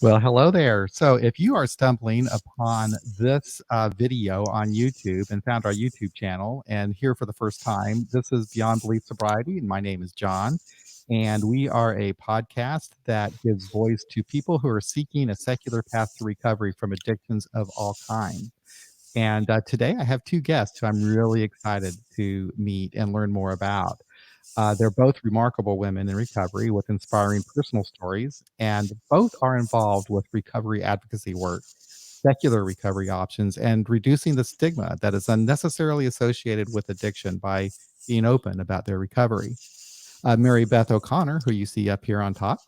Well, hello there. So, if you are stumbling upon this video on YouTube and found our YouTube channel and here for the first time, this is Beyond Belief Sobriety, and my name is John. And we are a podcast that gives voice to people who are seeking a secular path to recovery from addictions of all kinds. And today I have two guests who I'm really excited to meet and learn more about. They're both remarkable women in recovery with inspiring personal stories, and both are involved with recovery advocacy work, secular recovery options, and reducing the stigma that is unnecessarily associated with addiction by being open about their recovery. Mary Beth O'Connor, who you see up here on top,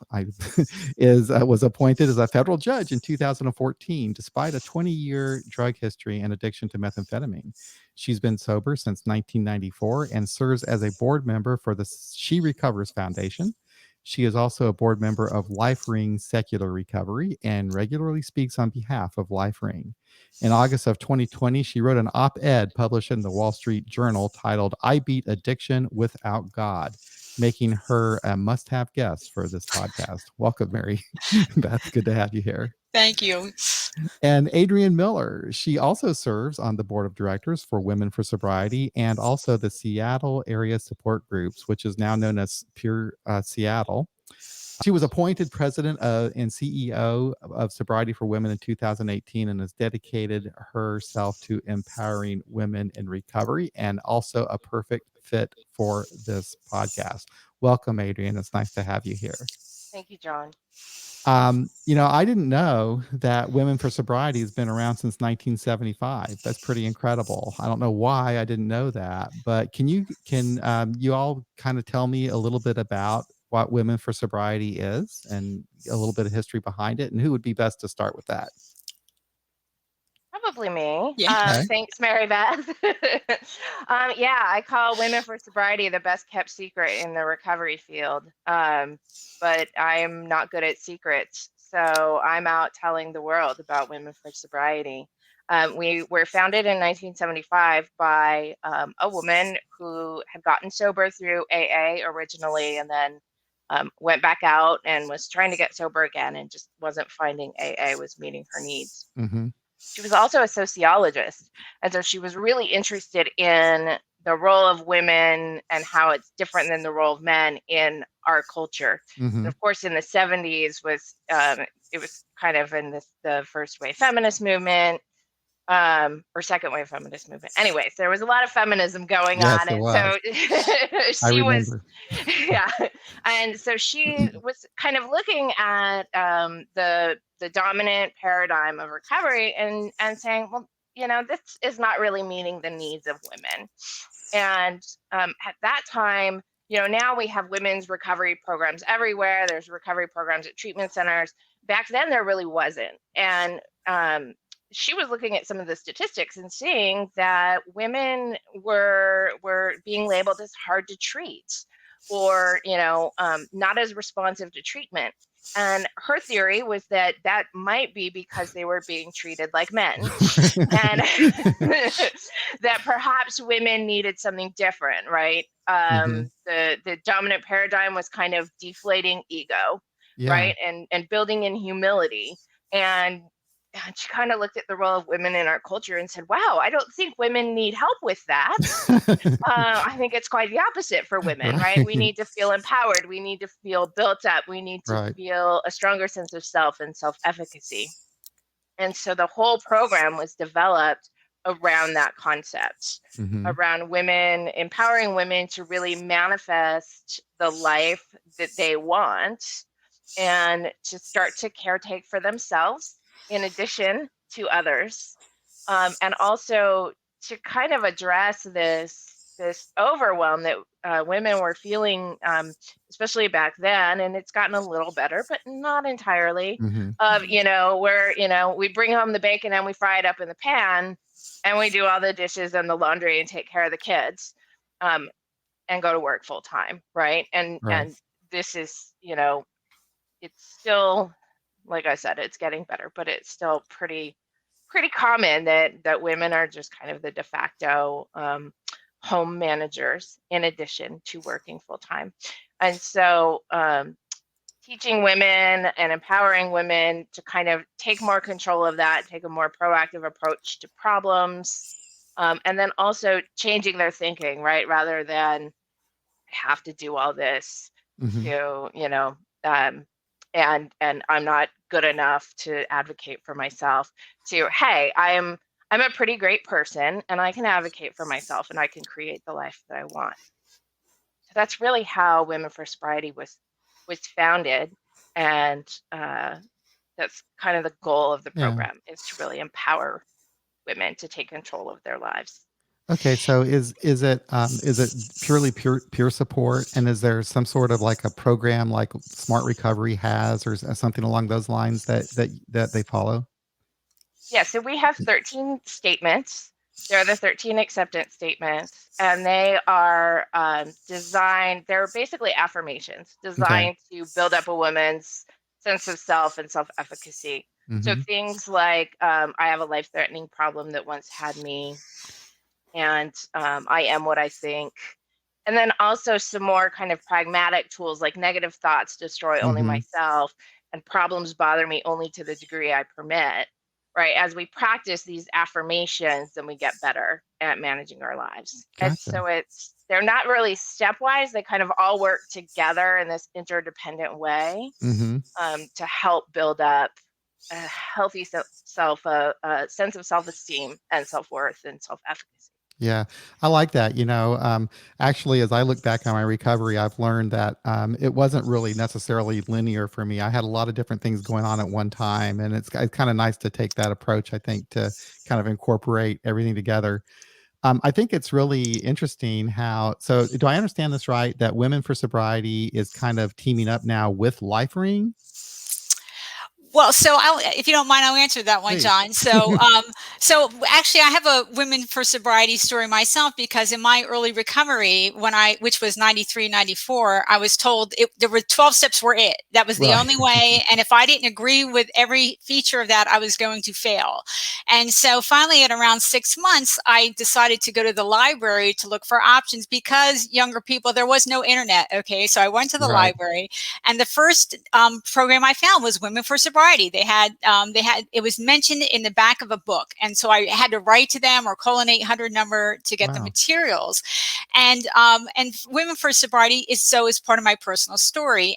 is was appointed as a federal judge in 2014, despite a 20-year drug history and addiction to methamphetamine. She's been sober since 1994 and serves as a board member for the She Recovers Foundation. She is also a board member of Life Ring Secular Recovery and regularly speaks on behalf of Life Ring. In August of 2020, she wrote an op-ed published in the Wall Street Journal titled "I Beat Addiction Without God," making her a must-have guest for this podcast. Welcome, Mary. Beth, good to have you here. Thank you. And Adrienne Miller, she also serves on the board of directors for Women for Sobriety and also the Seattle Area Support Groups, which is now known as Pure Seattle. She was appointed president and CEO of Sobriety for Women in 2018 and has dedicated herself to empowering women in recovery and also a perfect fit for this podcast. Welcome, Adrienne. It's nice to have you here. Thank you, John. I didn't know that Women for Sobriety has been around since 1975. That's pretty incredible. I don't know why I didn't know that, but can you all kind of tell me a little bit about what Women for Sobriety is and a little bit of history behind it, and who would be best to start with that? Probably me. Yeah. Okay. Thanks, Mary Beth. I call Women for Sobriety the best kept secret in the recovery field. But I'm not good at secrets. So I'm out telling the world about Women for Sobriety. We were founded in 1975 by a woman who had gotten sober through AA originally and then went back out and was trying to get sober again and just wasn't finding AA was meeting her needs. Mm-hmm. She was also a sociologist, and so she was really interested in the role of women and how it's different than the role of men in our culture. Mm-hmm. And of course, in the 70s it was kind of in the first wave feminist movement, or second wave feminist movement. Anyways, there was a lot of feminism going on, Yes, it and was. so I she was, remember. yeah, and so she was kind of looking at the dominant paradigm of recovery and saying, well, this is not really meeting the needs of women. And at that time, now we have women's recovery programs everywhere. There's recovery programs at treatment centers. Back then, there really wasn't. And she was looking at some of the statistics and seeing that women were being labeled as hard to treat or, not as responsive to treatment. And her theory was that might be because they were being treated like men and that perhaps women needed something different, right? Mm-hmm. The dominant paradigm was kind of deflating ego, Yeah. right? And building in humility. And she kind of looked at the role of women in our culture and said, wow, I don't think women need help with that. I think it's quite the opposite for women, right? We need to feel empowered. We need to feel built up. We need to Right. feel a stronger sense of self and self-efficacy. And so the whole program was developed around that concept, Mm-hmm. around women, empowering women to really manifest the life that they want and to start to caretake for themselves in addition to others, and also to kind of address this overwhelm that women were feeling, especially back then, and it's gotten a little better, but not entirely. Mm-hmm. Of where we bring home the bacon and we fry it up in the pan, and we do all the dishes and the laundry and take care of the kids, and go to work full time, right? And this is it's still, like I said, it's getting better, but it's still pretty common that women are just kind of the de facto home managers in addition to working full time. And so teaching women and empowering women to kind of take more control of that, take a more proactive approach to problems, and then also changing their thinking, right? Rather than have to do all this Hmm. to, um, and I'm not good enough to advocate for myself. To, hey, I'm a pretty great person, and I can advocate for myself, and I can create the life that I want. So that's really how Women for Sobriety was founded, and that's kind of the goal of the Yeah. program, is to really empower women to take control of their lives. Okay, so is it purely peer support, and is there some sort of like a program like Smart Recovery has, or something along those lines that they follow? Yeah, so we have 13 statements. They're the 13 acceptance statements, and they are designed, they're basically affirmations Okay. designed to build up a woman's sense of self and self efficacy. So Hmm. things like, I have a life threatening problem that once had me, and I am what I think. And then also some more kind of pragmatic tools like negative thoughts destroy only Hmm. myself, and problems bother me only to the degree I permit. Right. As we practice these affirmations, then we get better at managing our lives. And Gotcha. so they're not really stepwise, they kind of all work together in this interdependent way, Hmm. to help build up a healthy sense of self esteem and self worth and self efficacy. Yeah, I like that. Actually, as I look back on my recovery, I've learned that it wasn't really necessarily linear for me. I had a lot of different things going on at one time, and it's kind of nice to take that approach, I think, to kind of incorporate everything together. I think it's really interesting how, so do I understand this right, that Women for Sobriety is kind of teaming up now with LifeRing? Well, so if you don't mind, I'll answer that one, Please. John. So actually, I have a Women for Sobriety story myself, because in my early recovery, which was 93, 94, I was told there were 12 steps were it. That was the Right. only way. And if I didn't agree with every feature of that, I was going to fail. And so finally, at around 6 months, I decided to go to the library to look for options, because younger people, there was no internet. Okay. So I went to the Right. library, and the first program I found was Women for Sobriety. It was mentioned in the back of a book, and so I had to write to them or call an 800 number to get the Wow. materials. And Women for Sobriety is part of my personal story.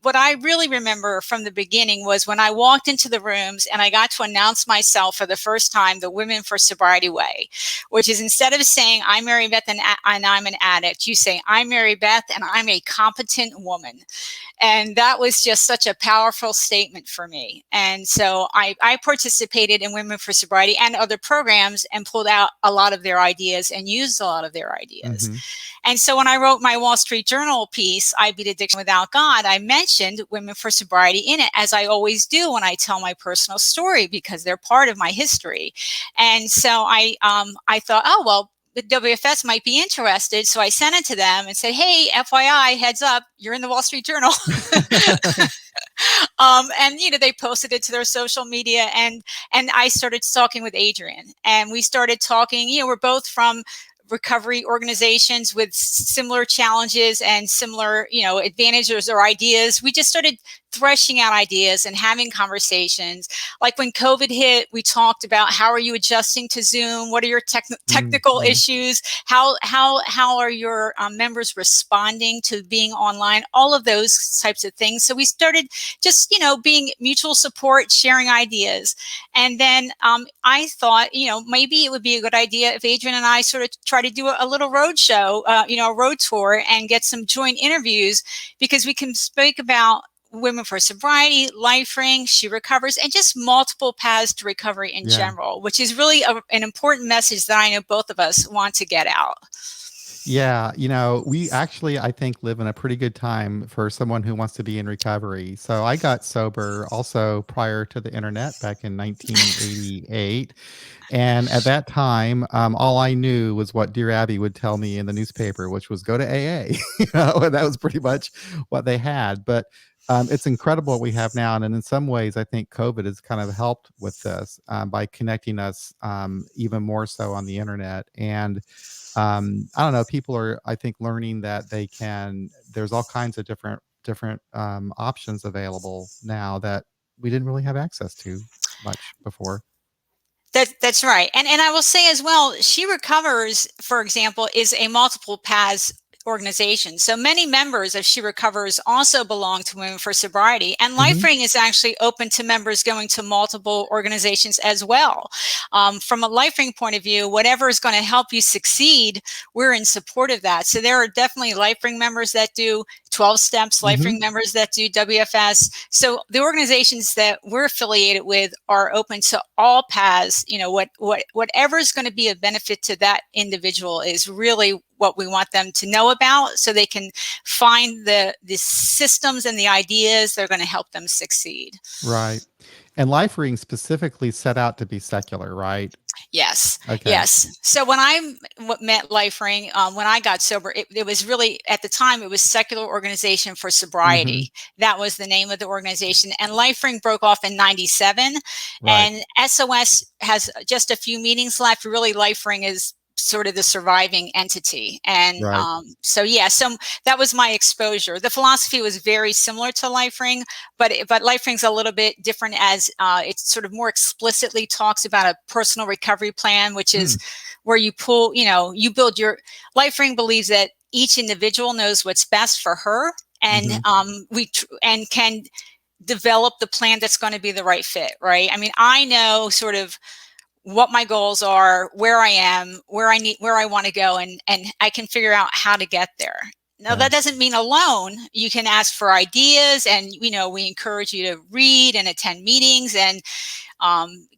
What I really remember from the beginning was when I walked into the rooms and I got to announce myself for the first time, the Women for Sobriety way, which is, instead of saying I'm Mary Beth and I'm an addict, you say I'm Mary Beth and I'm a competent woman. And that was just such a powerful statement for me. And so I participated in Women for Sobriety and other programs, and pulled out a lot of their ideas and used a lot of their ideas. Hmm. And so when I wrote my Wall Street Journal piece, I Beat Addiction Without God, I mentioned Women for Sobriety in it, as I always do when I tell my personal story, because they're part of my history. And so I thought, oh, well, the WFS might be interested. So I sent it to them and said, hey, FYI, heads up, you're in the Wall Street Journal. And they posted it to their social media, and I started talking with Adrienne, and we started talking. We're both from recovery organizations with similar challenges and similar, advantages or ideas. We just started threshing out ideas and having conversations. Like when COVID hit, we talked about, how are you adjusting to Zoom? What are your technical Hmm. issues? How are your members responding to being online? All of those types of things. So we started just, being mutual support, sharing ideas. And then I thought, maybe it would be a good idea if Adrienne and I sort of try to do a little road show, a road tour, and get some joint interviews, because we can speak about Women for Sobriety, LifeRing, She Recovers, and just multiple paths to recovery in Yeah. general, which is really an important message that I know both of us want to get out. Yeah, we actually, I think, live in a pretty good time for someone who wants to be in recovery. So I got sober also prior to the internet back in 1988. And at that time, all I knew was what Dear Abby would tell me in the newspaper, which was go to AA. And that was pretty much what they had. But it's incredible what we have now. And in some ways, I think COVID has kind of helped with this by connecting us even more so on the internet. And I don't know, people are, I think, learning that there's all kinds of different different options available now that we didn't really have access to much before. That's right. And I will say as well, She Recovers, for example, is a multiple paths organization. So many members of She Recovers also belong to Women for Sobriety. And LifeRing is actually open to members going to multiple organizations as well. From a LifeRing point of view, whatever is going to help you succeed, we're in support of that. So there are definitely LifeRing members that do 12 steps, LifeRing members that do WFS. So the organizations that we're affiliated with are open to all paths. You know, whatever is going to be a benefit to that individual is really what we want them to know about, so they can find the systems and the ideas that are going to help them succeed. Right. And LifeRing specifically set out to be secular, right? Yes. Okay. Yes. So when I met LifeRing, when I got sober, it was really, at the time, it was Secular Organization for Sobriety. That was the name of the organization. And LifeRing broke off in '97. And SOS has just a few meetings left. Really, LifeRing is sort of the surviving entity. And so that was my exposure. The philosophy was very similar to LifeRing, but LifeRing's a little bit different, as it sort of more explicitly talks about a personal recovery plan, which is where you build your. LifeRing believes that each individual knows what's best for her, and and can develop the plan that's going to be the right fit, right? I mean, I know sort of what my goals are, where I am, where I want to go, and I can figure out how to get there. Now, that doesn't mean alone. You can ask for ideas, and we encourage you to read and attend meetings and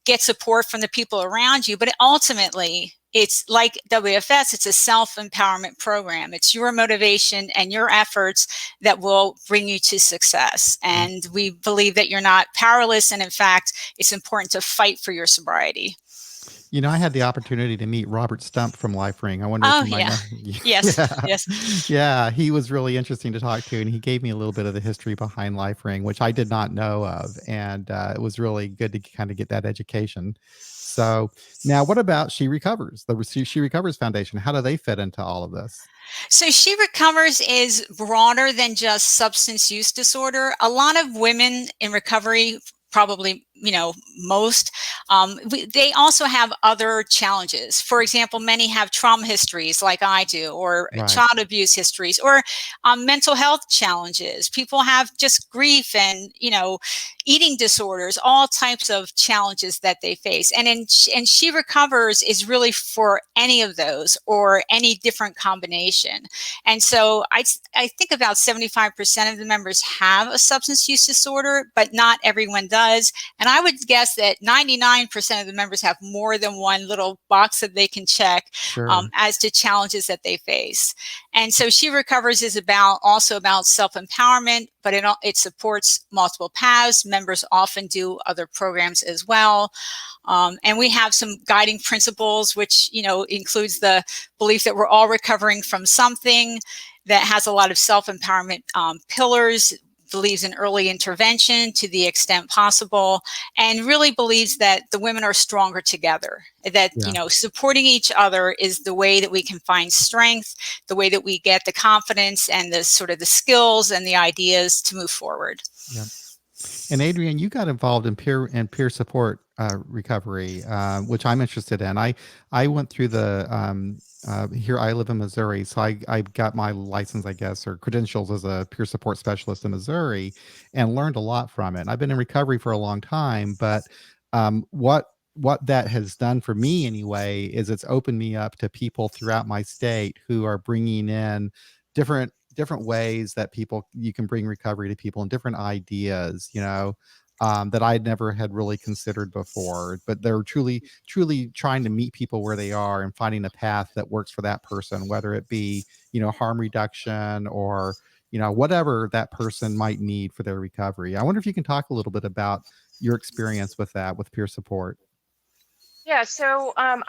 get support from the people around you. But ultimately, it's like WFS, it's a self-empowerment program. It's your motivation and your efforts that will bring you to success. And we believe that you're not powerless. And in fact, it's important to fight for your sobriety. You know, I had the opportunity to meet Robert Stump from LifeRing. I wonder if you might know. Yes. Yeah, he was really interesting to talk to, and he gave me a little bit of the history behind LifeRing, which I did not know of, and it was really good to kind of get that education. So now, what about She Recovers, the She Recovers Foundation? How do they fit into all of this? So She Recovers is broader than just substance use disorder. A lot of women in recovery, probably, most, they also have other challenges. For example, many have trauma histories like I do, or child abuse histories, or mental health challenges. People have just grief and, eating disorders, all types of challenges that they face. And She Recovers is really for any of those or any different combination. And so I think about 75% of the members have a substance use disorder, but not everyone does. And I would guess that 99% of the members have more than one little box that they can check as to challenges that they face. And so She Recovers is also about self-empowerment, but it supports multiple paths. Members often do other programs as well. And we have some guiding principles, which, includes the belief that we're all recovering from something, that has a lot of self-empowerment pillars, believes in early intervention to the extent possible, and really believes that the women are stronger together, that, supporting each other is the way that we can find strength, the way that we get the confidence and the sort of the skills and the ideas to move forward. Yeah. And Adrienne, you got involved in peer support recovery, which I'm interested in. I went through the here. I live in Missouri, so I got my license, I guess, or credentials as a peer support specialist in Missouri, and learned a lot from it. I've been in recovery for a long time, but what that has done for me anyway is it's opened me up to people throughout my state who are bringing in different ways that you can bring recovery to people, and different ideas, that I'd never had really considered before. But they're truly trying to meet people where they are and finding a path that works for that person, whether it be, harm reduction or, whatever that person might need for their recovery. I wonder if you can talk a little bit about your experience with that, with peer support. Yeah, so I'm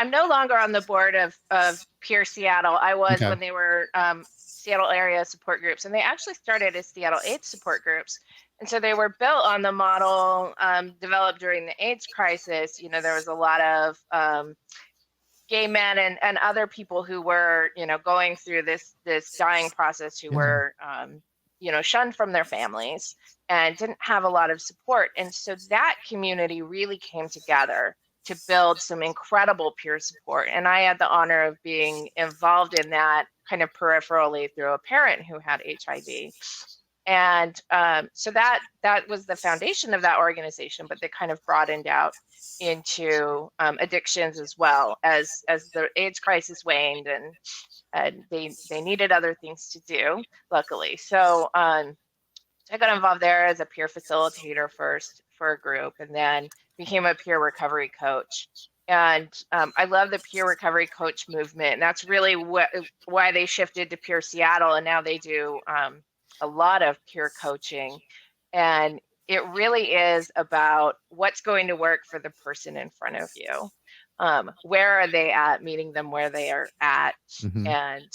no longer on the board of Peer Seattle. I was when they were Seattle area support groups, and they actually started as Seattle AIDS support groups. And so they were built on the model developed during the AIDS crisis. There was a lot of gay men and other people who were, going through this dying process, who were shunned from their families and didn't have a lot of support. And so that community really came together to build some incredible peer support. And I had the honor of being involved in that kind of peripherally through a parent who had HIV. And so that was the foundation of that organization, but they kind of broadened out into addictions as well as the AIDS crisis waned, and they needed other things to do, luckily. So I got involved there as a peer facilitator first for a group, and then became a peer recovery coach. And I love the peer recovery coach movement. And that's really why they shifted to Peer Seattle, and now they do a lot of peer coaching. And it really is about what's going to work for the person in front of you. Where are they at, meeting them where they are at, and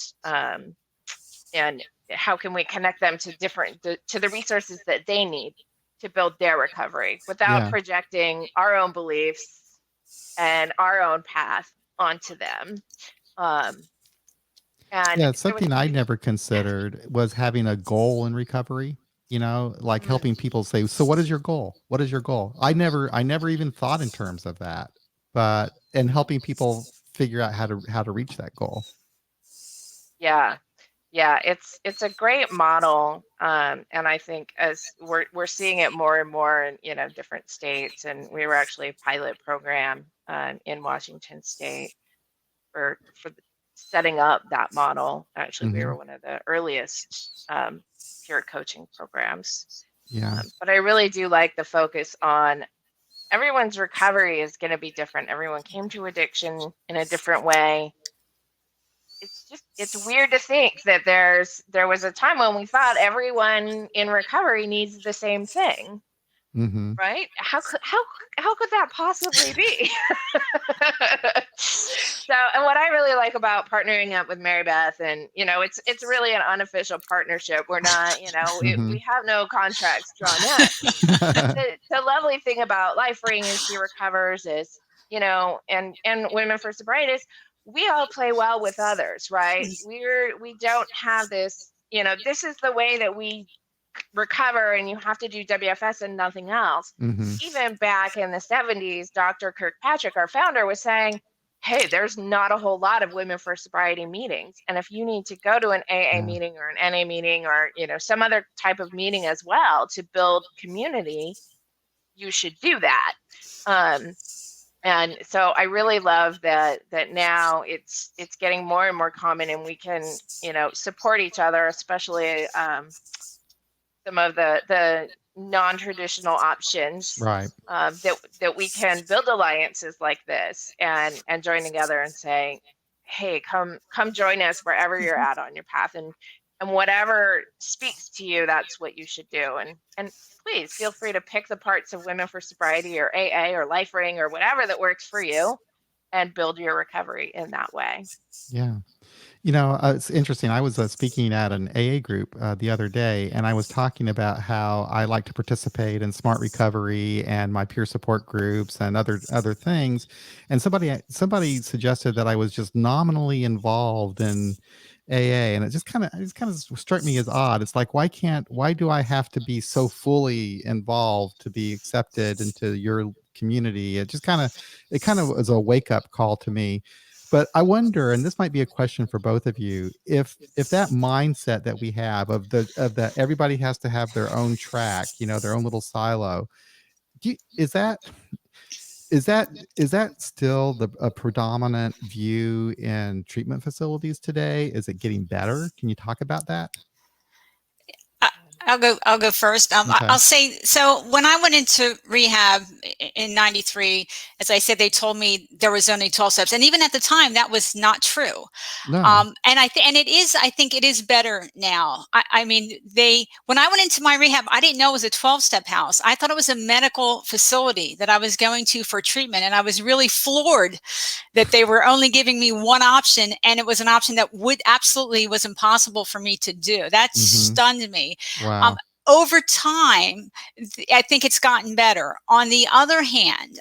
how can we connect them to the resources that they need to build their recovery without projecting our own beliefs and our own path onto them. And something I never considered was having a goal in recovery. Like helping people say, so what is your goal? What is your goal? I never even thought in terms of that, and helping people figure out how to reach that goal. Yeah, it's a great model, and I think as we're seeing it more and more in different states, and we were actually a pilot program in Washington State for setting up that model. Actually, we were one of the earliest peer coaching programs. But I really do like the focus on everyone's recovery is going to be different. Everyone came to addiction in a different way. It's weird to think that there was a time when we thought everyone in recovery needs the same thing. Right? How could that possibly be? So, and what I really like about partnering up with Mary Beth, and it's really an unofficial partnership. We're not, we have no contracts drawn yet. The lovely thing about LifeRing and She Recovers is, and Women for Sobriety is, we all play well with others, right? We don't have this, this is the way that we recover, and you have to do WFS and nothing else. Even back in the 70s, Dr. Kirkpatrick, our founder, was saying, hey, there's not a whole lot of Women for Sobriety meetings. And if you need to go to an AA meeting or an NA meeting or, some other type of meeting as well to build community, you should do that. And so I really love that now it's getting more and more common, and we can, support each other, especially some of the non-traditional options, right? That we can build alliances like this and join together and say, hey, come join us wherever you're at on your path, and whatever speaks to you, that's what you should do. And please feel free to pick the parts of Women for Sobriety or AA or LifeRing or whatever that works for you, and build your recovery in that way. Yeah. It's interesting. I was speaking at an AA group the other day, and I was talking about how I like to participate in Smart Recovery and my peer support groups and other things. And somebody suggested that I was just nominally involved in AA, and it just kind of struck me as odd. It's like, why do I have to be so fully involved to be accepted into your community? It kind of was a wake up call to me. But I wonder, and this might be a question for both of you, if that mindset that we have of the everybody has to have their own track, their own little silo, is that still a predominant view in treatment facilities today? Is it getting better? Can you talk about that? I'll go first. Okay. I'll say, so when I went into rehab in 93, as I said, they told me there was only 12 steps. And even at the time, that was not true. No. And I think it is better now. I mean, when I went into my rehab, I didn't know it was a 12-step house. I thought it was a medical facility that I was going to for treatment. And I was really floored that they were only giving me one option. And it was an option that absolutely was impossible for me to do. That stunned me. Wow. Over time, I think it's gotten better. On the other hand,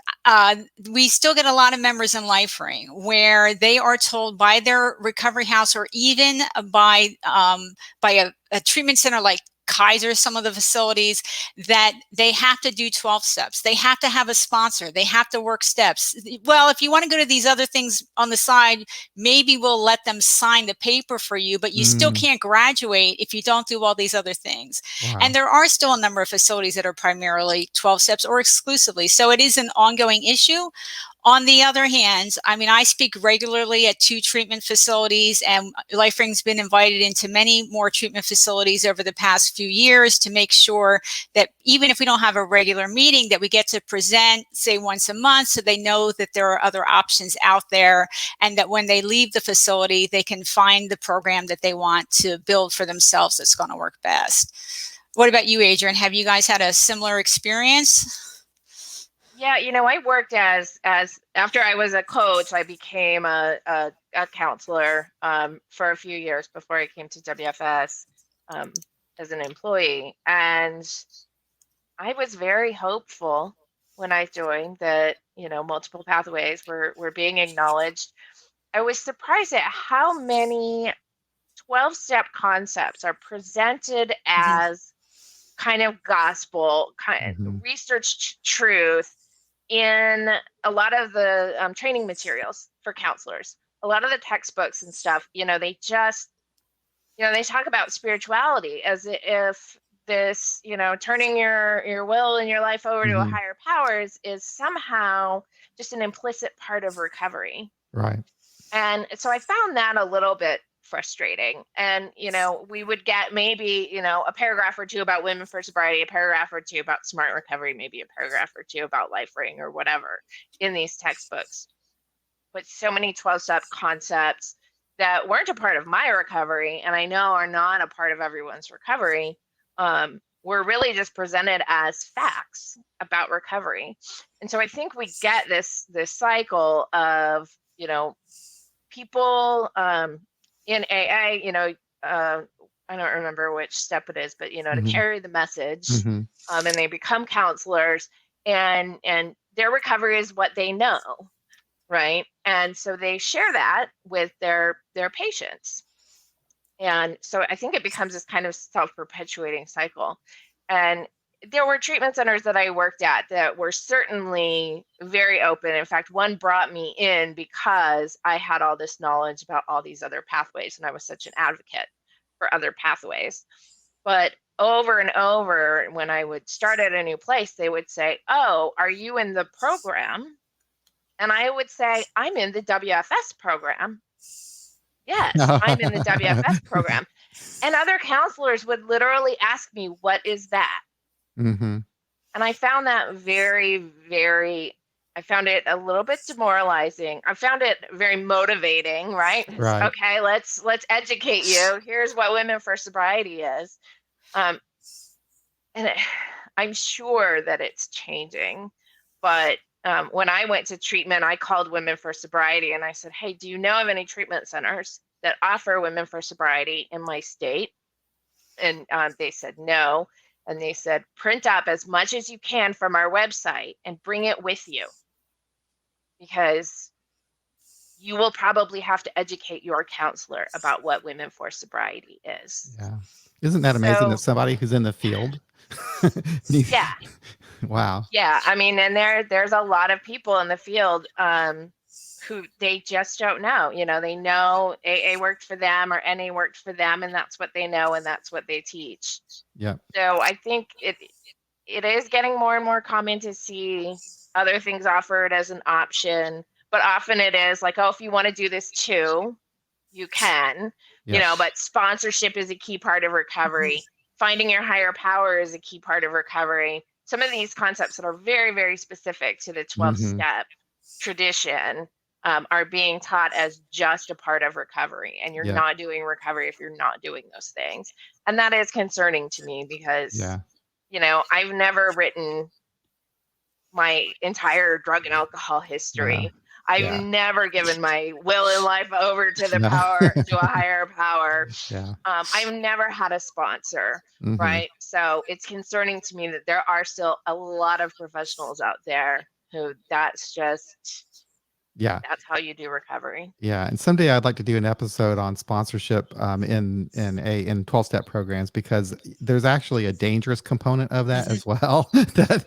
we still get a lot of members in LifeRing where they are told by their recovery house or even by a treatment center like Kaiser, some of the facilities, that they have to do 12 steps. They have to have a sponsor. They have to work steps. Well, if you want to go to these other things on the side, maybe we'll let them sign the paper for you, but you still can't graduate if you don't do all these other things. Wow. And there are still a number of facilities that are primarily 12 steps or exclusively. So it is an ongoing issue. On the other hand, I mean, I speak regularly at 2 treatment facilities, and LifeSpring's been invited into many more treatment facilities over the past few years to make sure that even if we don't have a regular meeting, that we get to present, say, once a month, so they know that there are other options out there, and that when they leave the facility, they can find the program that they want to build for themselves that's going to work best. What about you, Adrienne? Have you guys had a similar experience? Yeah, you know, I worked as after I was a coach, I became a counselor for a few years before I came to WFS as an employee. And I was very hopeful when I joined that, you know, multiple pathways were being acknowledged. I was surprised at how many 12-step concepts are presented as kind of gospel, kind of researched truth in a lot of the training materials for counselors. A lot of the textbooks and stuff, you know, they just, you know, they talk about spirituality as if this, you know, turning your will and your life over to a higher powers is somehow just an implicit part of recovery. Right. And so I found that a little bit frustrating. And, you know, we would get maybe, you know, a paragraph or two about women for sobriety, a paragraph or two about smart recovery, maybe a paragraph or two about life ring or whatever in these textbooks. But so many 12-step concepts that weren't a part of my recovery, and I know are not a part of everyone's recovery, were really just presented as facts about recovery. And so I think we get this cycle of, you know, people in AA, you know, I don't remember which step it is, but, you know, to carry the message, and they become counselors, and their recovery is what they know, right? And so they share that with their patients. And so I think it becomes this kind of self-perpetuating cycle. And there were treatment centers that I worked at that were certainly very open. In fact, one brought me in because I had all this knowledge about all these other pathways, and I was such an advocate for other pathways. But over and over, when I would start at a new place, they would say, "Oh, are you in the program?" And I would say, "I'm in the WFS program." Yes, I'm in the WFS program. And other counselors would literally ask me, "What is that?" And I found that I found it a little bit demoralizing. I found it very motivating, right? Right. Okay, let's educate you. Here's what Women for Sobriety is. And I'm sure that it's changing. But when I went to treatment, I called Women for Sobriety and I said, "Hey, do you know of any treatment centers that offer Women for Sobriety in my state?" And they said no. And they said, "Print up as much as you can from our website and bring it with you, because you will probably have to educate your counselor about what Women for Sobriety is." Yeah. Isn't that amazing that somebody who's in the field? Yeah. Wow. Yeah. I mean, and there's a lot of people in the field who they just don't know. You know, they know AA worked for them or NA worked for them, and that's what they know, and that's what they teach. Yeah. So I think it is getting more and more common to see other things offered as an option, but often it is like, "Oh, if you want to do this too, you can," you know, but sponsorship is a key part of recovery. Finding your higher power is a key part of recovery. Some of these concepts that are very, very specific to the 12-step tradition are being taught as just a part of recovery, and you're not doing recovery if you're not doing those things. And that is concerning to me because, you know, I've never written my entire drug and alcohol history. I've never given my will and life over to the power, to a higher power. I've never had a sponsor, right? So it's concerning to me that there are still a lot of professionals out there who that's just Yeah. That's how you do recovery. Yeah, and someday I'd like to do an episode on sponsorship in 12-step programs, because there's actually a dangerous component of that Mhm. as well. That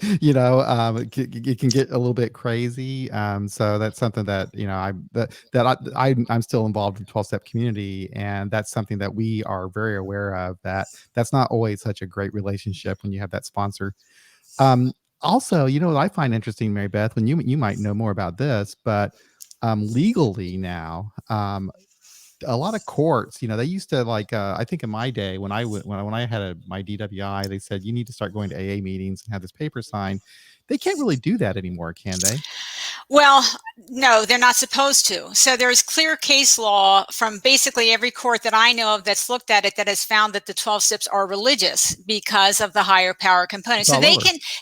it can get a little bit crazy. So that's something that I'm still involved in 12-step community, and that's something that we are very aware of. That's not always such a great relationship when you have that sponsor. Um, Also, what I find interesting, Mary Beth, when you might know more about this, but legally now, a lot of courts, they used to I think in my day when I had my DWI, they said you need to start going to AA meetings and have this paper signed. They can't really do that anymore, can they? Well, no, they're not supposed to. So there's clear case law from basically every court that I know of that's looked at it that has found that the 12 steps are religious because of the higher power component. It's So all over.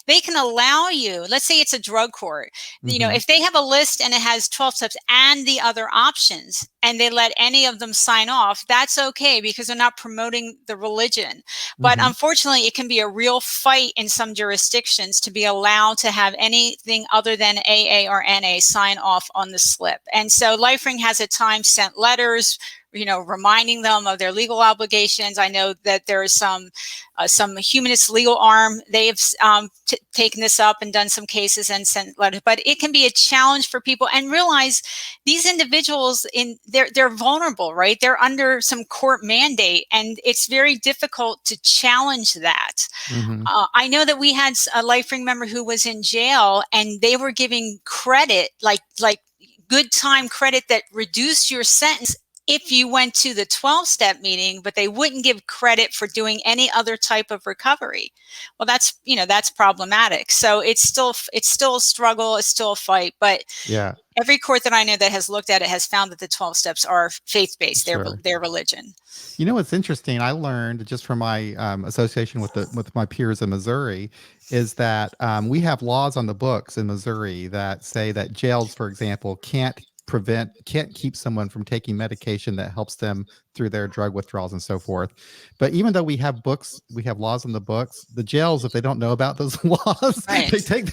they can allow you, let's say it's a drug court, Hmm. if they have a list and it has 12 steps and the other options and they let any of them sign off, that's okay because they're not promoting the religion. But Hmm. unfortunately, it can be a real fight in some jurisdictions to be allowed to have anything other than AA or NA sign off on the slip. And so LifeRing has at times sent letters, reminding them of their legal obligations. I know that there is some humanist legal arm. They've taken this up and done some cases and sent letters, but it can be a challenge for people. And realize these individuals they're vulnerable, right? They're under some court mandate, and it's very difficult to challenge that. Hmm. I know that we had a LifeRing member who was in jail, and they were giving credit, like good time credit that reduced your sentence if you went to the 12-step meeting, but they wouldn't give credit for doing any other type of recovery. Well, that's problematic. So it's still a struggle, it's still a fight, but Yeah, every court that I know that has looked at it has found that the 12 steps are faith-based, sure. their religion. What's interesting, I learned just from my association with my peers in Missouri, is that we have laws on the books in Missouri that say that jails, for example, can't keep someone from taking medication that helps them through their drug withdrawals and so forth. But even though we have laws in the books, the jails, if they don't know about those laws, Right. they take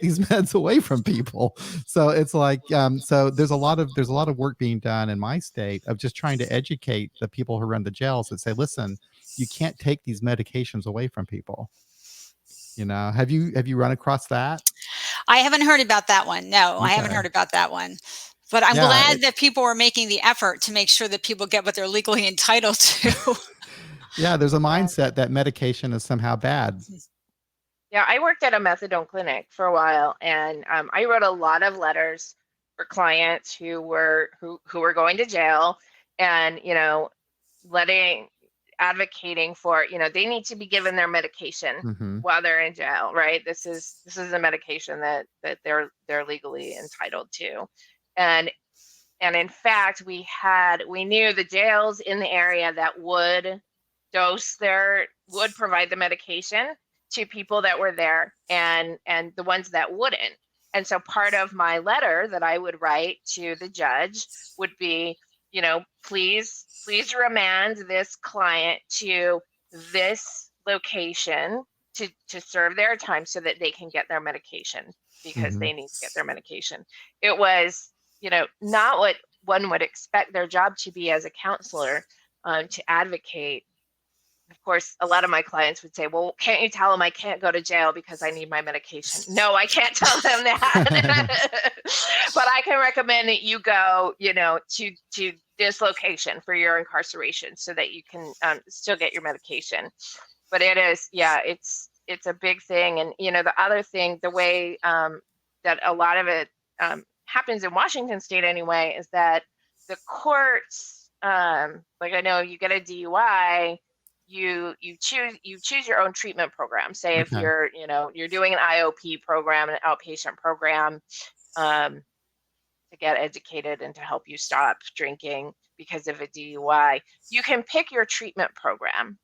these meds away from people. So it's so there's a lot of work being done in my state of just trying to educate the people who run the jails that say, listen, you can't take these medications away from people. Have you run across that? I haven't heard about that one. No, I haven't Okay. heard about that one. But I'm Yeah. glad that people are making the effort to make sure that people get what they're legally entitled to. Yeah, there's a Yeah. mindset that medication is somehow bad. Yeah, I worked at a methadone clinic for a while, and I wrote a lot of letters for clients who were going to jail, and advocating for they need to be given their medication Hmm. while they're in jail, right? This is a medication that they're legally entitled to, and in fact we knew the jails in the area that would provide the medication to people that were there, and the ones that wouldn't. And so part of my letter that I would write to the judge would be, please remand this client to this location to serve their time so that they can get their medication, because Hmm. they need to get their medication. It was, not what one would expect their job to be as a counselor, to advocate. Of course, a lot of my clients would say, well, can't you tell them I can't go to jail because I need my medication? No, I can't tell them that. But I can recommend that you go, to this location for your incarceration so that you can still get your medication. But it is, yeah, it's a big thing. And, the other thing, the way that a lot of it happens in Washington state anyway, is that the courts, like I know you get a DUI, you choose your own treatment program. Say if Okay. you're doing an IOP program, an outpatient program, to get educated and to help you stop drinking because of a DUI, you can pick your treatment program.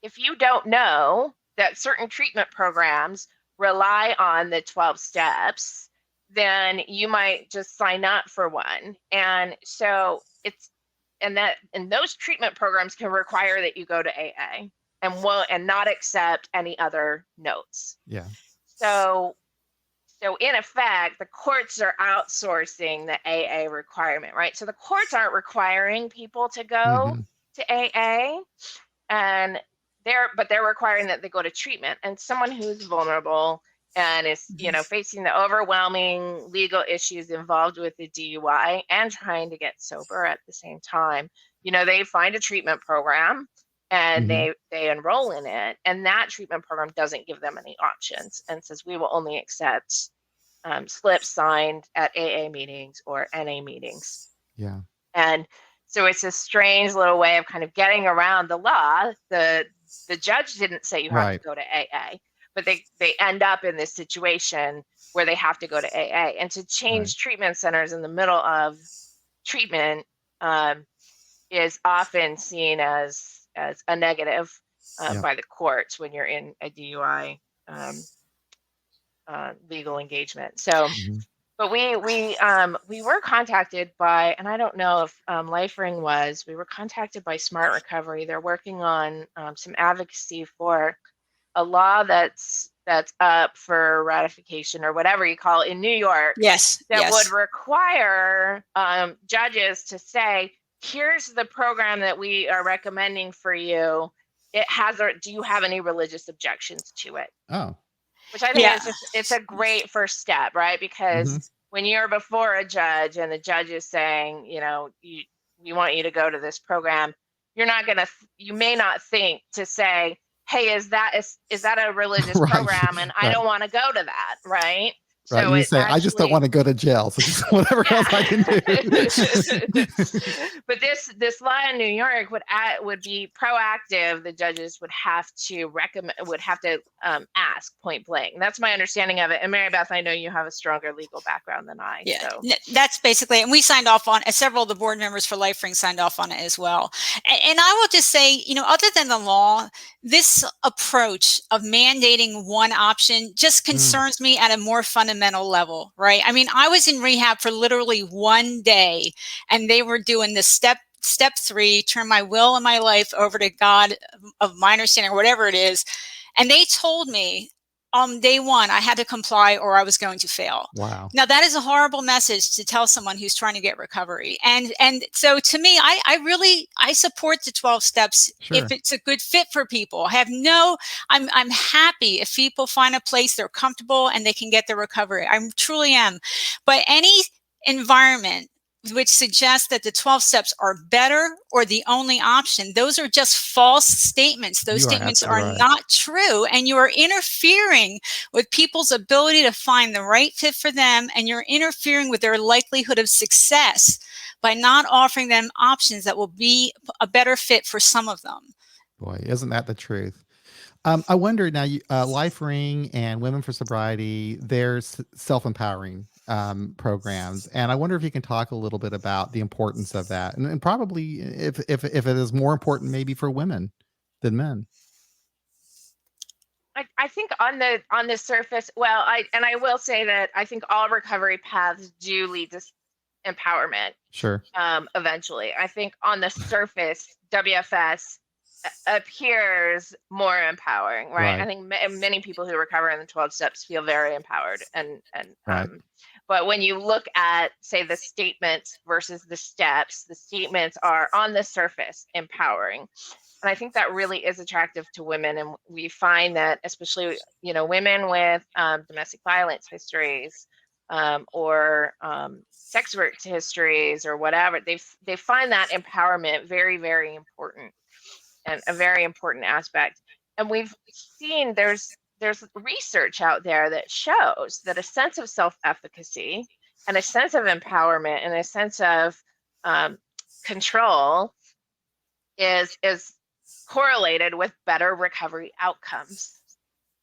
If you don't know that certain treatment programs rely on the 12 steps, then you might just sign up for one. And so and those treatment programs can require that you go to AA and not accept any other notes. Yeah. So So in effect, the courts are outsourcing the AA requirement, right? So the courts aren't requiring people to go to AA, and they're requiring that they go to treatment. And someone who's vulnerable and is, facing the overwhelming legal issues involved with the DUI and trying to get sober at the same time, they find a treatment program and they enroll in it, and that treatment program doesn't give them any options and says we will only accept slips signed at AA meetings or NA meetings. Yeah. And so it's a strange little way of kind of getting around the law. The judge didn't say you have to go to AA, but they end up in this situation where they have to go to AA. And to change treatment centers in the middle of treatment is often seen as a negative by the courts when you're in a DUI legal engagement. So, but we were contacted by, and I don't know if LifeRing was, we were contacted by Smart Recovery. They're working on some advocacy for a law that's up for ratification or whatever you call it in New York. Yes. That would require judges to say, here's the program that we are recommending for you. Do you have any religious objections to it? Oh. Which I think it's a great first step, right? Because when you're before a judge and the judge is saying, we want you to go to this program, you may not think to say, hey, is that a religious program? And I don't want to go to that, right? Right. So you say, I just don't want to go to jail. So just whatever else I can do. But this law in New York would be proactive. The judges would have to ask point blank. That's my understanding of it. And Mary Beth, I know you have a stronger legal background than I. Yeah, so. That's basically, and we signed off on, several of the board members for LifeRing signed off on it as well. And I will just say, other than the law, this approach of mandating one option just concerns me at a more fundamental level, right? I mean, I was in rehab for literally one day, and they were doing the step 3, turn my will and my life over to God of my understanding, or whatever it is. And they told me on day 1, I had to comply or I was going to fail. Wow. Now that is a horrible message to tell someone who's trying to get recovery. And so to me, I support the 12 steps if it's a good fit for people. I'm happy if people find a place they're comfortable and they can get their recovery. I truly am. But any environment which suggests that the 12 steps are better or the only option, those are just false statements. Those statements are not true. And you are interfering with people's ability to find the right fit for them. And you're interfering with their likelihood of success by not offering them options that will be a better fit for some of them. Boy, isn't that the truth? I wonder now, LifeRing and Women for Sobriety, there's self-empowering programs, and I wonder if you can talk a little bit about the importance of that, and probably if it is more important maybe for women than men. I think on the surface, I will say that I think all recovery paths do lead to empowerment. Sure. Eventually, I think on the surface, WFS appears more empowering, right? I think many people who recover in the 12 steps feel very empowered, and but when you look at, say, the statements versus the steps, the statements are on the surface empowering, and I think that really is attractive to women. And we find that especially women with domestic violence histories or sex work histories or whatever, they find that empowerment very, very important. And a very important aspect. And we've seen there's research out there that shows that a sense of self-efficacy and a sense of empowerment and a sense of control is correlated with better recovery outcomes,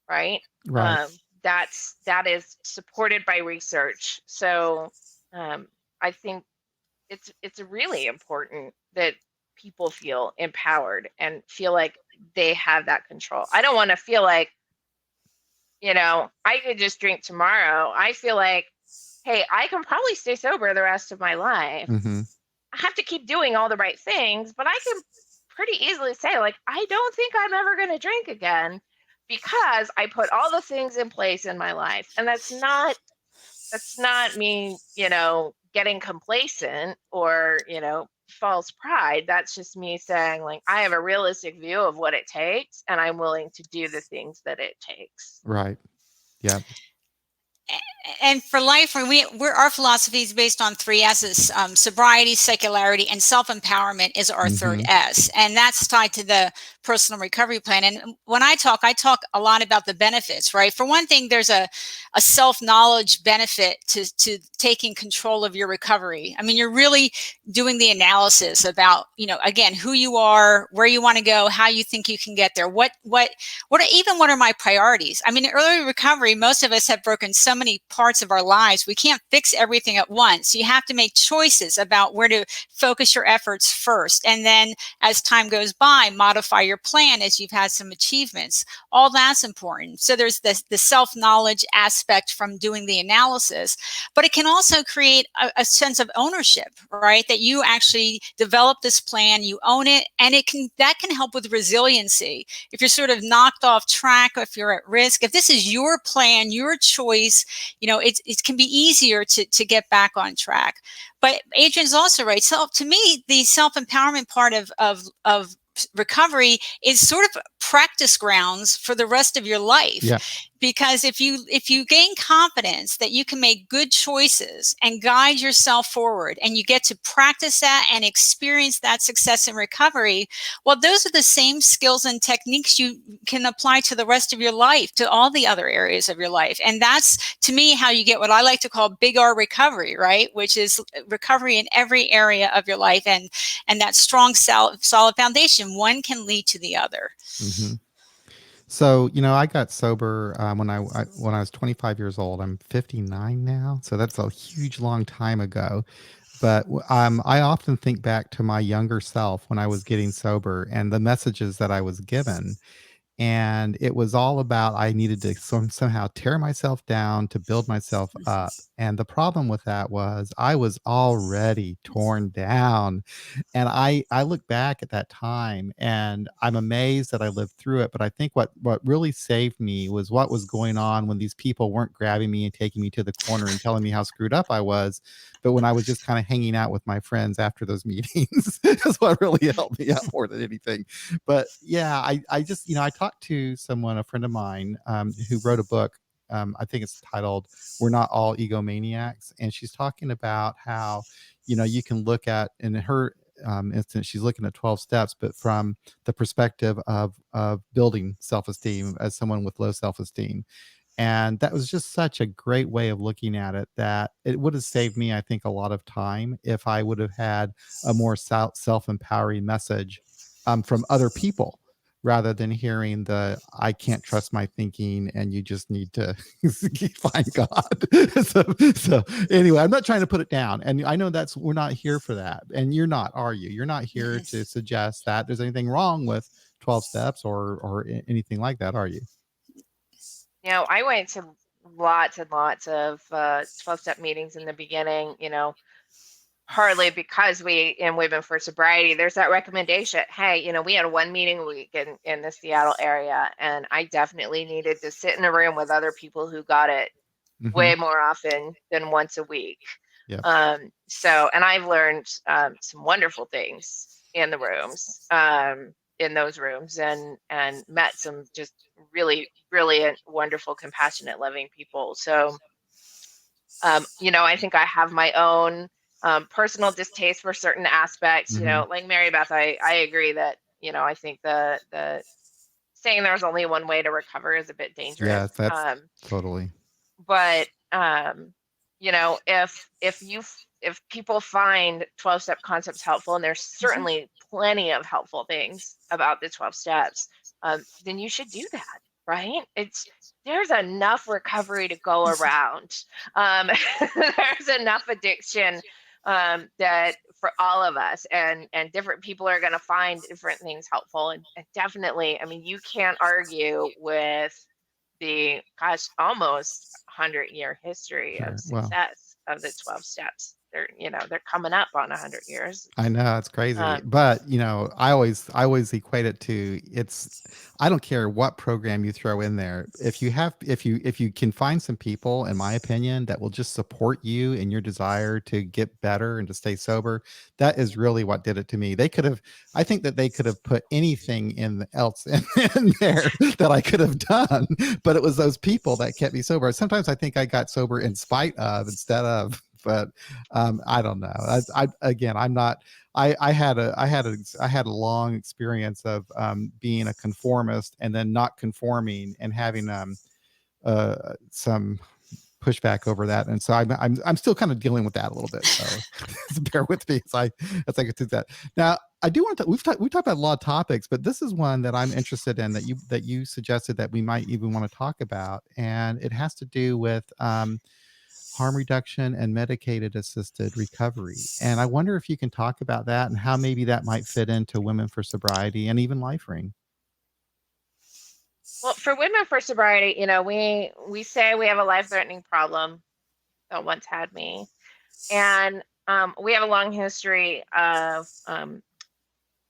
right? That is supported by research. So I think it's really important that people feel empowered and feel like they have that control. I don't want to feel like, I could just drink tomorrow. I feel like, hey, I can probably stay sober the rest of my life. I have to keep doing all the right things, but I can pretty easily say, like, I don't think I'm ever going to drink again because I put all the things in place in my life. And that's not That's not me, getting complacent or, false pride. That's just me saying, like, I have a realistic view of what it takes, and I'm willing to do the things that it takes. Right. Yeah. And for life, our philosophy is based on three S's: sobriety, secularity, and self-empowerment is our third S, and that's tied to the personal recovery plan. And when I talk a lot about the benefits. Right, for one thing, there's a self-knowledge benefit to taking control of your recovery. I mean, you're really doing the analysis about, again, who you are, where you want to go, how you think you can get there, what are my priorities. I mean, in early recovery, most of us have broken so many parts of our lives. We can't fix everything at once. You have to make choices about where to focus your efforts first. And then as time goes by, modify your plan as you've had some achievements. All that's important. So there's the self-knowledge aspect from doing the analysis, but it can also create a sense of ownership, right? That you actually develop this plan, you own it, and that can help with resiliency. If you're sort of knocked off track, if you're at risk, if this is your plan, your choice, it can be easier to get back on track. But Adrienne's also right. So to me, the self-empowerment part of recovery is sort of practice grounds for the rest of your life. Yeah. Because if you gain confidence that you can make good choices and guide yourself forward, and you get to practice that and experience that success in recovery, well, those are the same skills and techniques you can apply to the rest of your life, to all the other areas of your life. And that's, to me, how you get what I like to call big R recovery, right? Which is recovery in every area of your life, and that strong, solid foundation. One can lead to the other. Mm-hmm. So, I got sober when I was 25 years old. I'm 59 now, so that's a huge long time ago. But I often think back to my younger self when I was getting sober and the messages that I was given. And it was all about I needed to somehow tear myself down to build myself up. And the problem with that was I was already torn down. And I look back at that time and I'm amazed that I lived through it. But I think what really saved me was what was going on when these people weren't grabbing me and taking me to the corner and telling me how screwed up I was, but when I was just kind of hanging out with my friends after those meetings. That's what really helped me out more than anything. But yeah, I just, I talked to someone, a friend of mine, who wrote a book. I think it's titled "We're Not All Egomaniacs," and she's talking about how, you can look at, in her instance, she's looking at 12 steps, but from the perspective of building self-esteem as someone with low self-esteem. And that was just such a great way of looking at it, that it would have saved me, I think, a lot of time if I would have had a more self-empowering message from other people, rather than hearing I can't trust my thinking and you just need to find God. so anyway, I'm not trying to put it down. And I know we're not here for that. And you're not, are you? You're not here to suggest that there's anything wrong with 12 steps or anything like that, are you? I went to lots and lots of 12-step meetings in the beginning, partly because in Women for Sobriety, there's that recommendation. Hey, we had one meeting a week in the Seattle area, and I definitely needed to sit in a room with other people who got it way more often than once a week. Yep. And I've learned some wonderful things in the rooms, in those rooms, and met some just really brilliant, wonderful, compassionate, loving people. So, I think I have my own personal distaste for certain aspects, like Mary Beth, I agree that, I think the saying there's only one way to recover is a bit dangerous. Yeah, that's totally. But, if people find 12-step concepts helpful, and there's certainly plenty of helpful things about the 12 steps, then you should do that, right? There's enough recovery to go around. There's enough addiction that for all of us, and different people are going to find different things helpful. And definitely, I mean, you can't argue with the almost 100-year history of success of the 12 steps. they're, you know, they're coming up on 100 years. I know it's crazy, Um, but you know, I always equate it to I don't care what program you throw in there. If you can find some people, in my opinion, that will just support you in your desire to get better and to stay sober, that is really what did it to me. I think that they could have put anything else in there that I could have done, but it was those people that kept me sober. Sometimes I think I got sober in spite of instead of, but I don't know. Again, I'm not. I had a long experience of being a conformist and then not conforming and having some pushback over that, and so I'm still kind of dealing with that a little bit. So bear with me as I get through that. Now, I do want to. We talked about a lot of topics, but this is one that I'm interested in that you suggested that we might even want to talk about, and it has to do with harm reduction and medicated assisted recovery. And I wonder if you can talk about that and how maybe that might fit into Women for Sobriety and even LifeRing. well, for Women for Sobriety, you know, we say we have a life-threatening problem. That once had me, and we have a long history of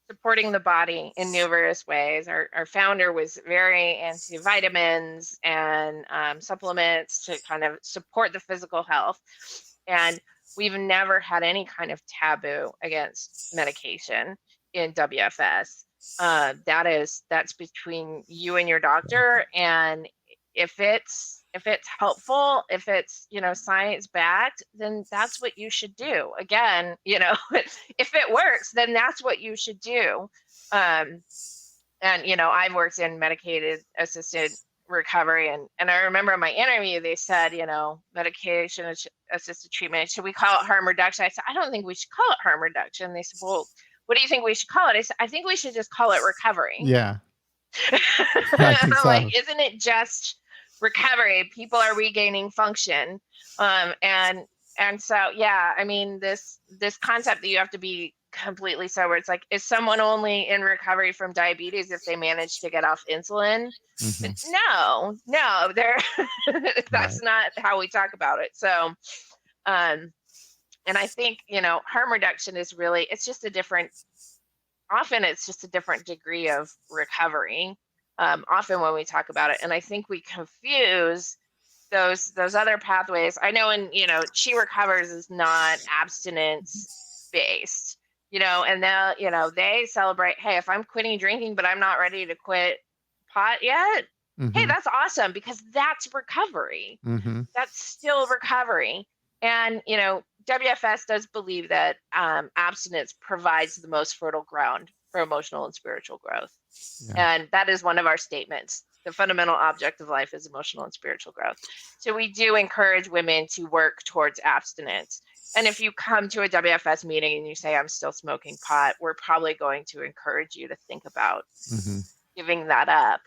supporting the body in numerous ways. Our founder was very anti vitamins and supplements to kind of support the physical health. And we've never had any kind of taboo against medication in WFS. That's between you and your doctor. And if it's helpful, if it's, you know, science backed, then that's what you should do. Again, you know, if it works, then that's what you should do. And, you know, I've worked in medicated assisted recovery, and I remember in my interview, they said, you know, medication assisted treatment, should we call it harm reduction? I said, I don't think we should call it harm reduction. They said, well, what do you think we should call it? I said, I think we should just call it recovery. Yeah. I think so. Like, isn't it just recovery? People are regaining function. And so, yeah, I mean, this concept that you have to be completely sober, it's like, is someone only in recovery from diabetes if they manage to get off insulin? No, that's Right. not how we talk about it. So, and I think, you know, harm reduction is really, often it's just a different degree of recovery. Often when we talk about it, and I think we confuse those other pathways. I know, and you know, She Recovers is not abstinence based, you know, and they'll, you know, they celebrate, hey, if I'm quitting drinking but I'm not ready to quit pot yet, hey, that's awesome, because that's recovery. That's still recovery. And you know, WFS does believe that abstinence provides the most fertile ground for emotional and spiritual growth. Yeah. And that is one of our statements. The fundamental object of life is emotional and spiritual growth. So we do encourage women to work towards abstinence. And if you come to a WFS meeting and you say, I'm still smoking pot, we're probably going to encourage you to think about giving that up.